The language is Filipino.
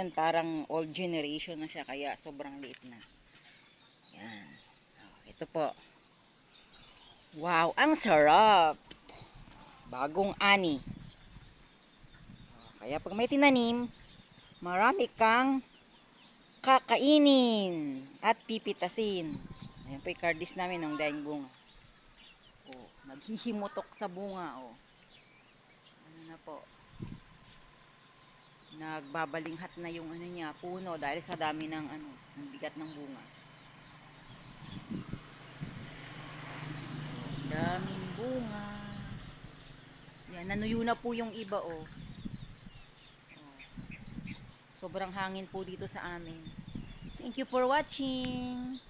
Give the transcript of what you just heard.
ngayon parang old generation na siya, kaya sobrang liit na. Yan. Ito po. Wow, ang sarap. Bagong ani. Kaya pag may tinanim, marami kang kakainin at pipitasin. Ayan po yung cardis namin ng daing bunga. Oh, naghihimutok sa bunga. Oh. Ano na po. Nagbabalinghat na yung ano niya, puno dahil sa dami ng ano, ng bigat ng bunga. Daming bunga. Yan, nanuyo na po yung iba oh. Sobrang hangin po dito sa amin. Thank you for watching.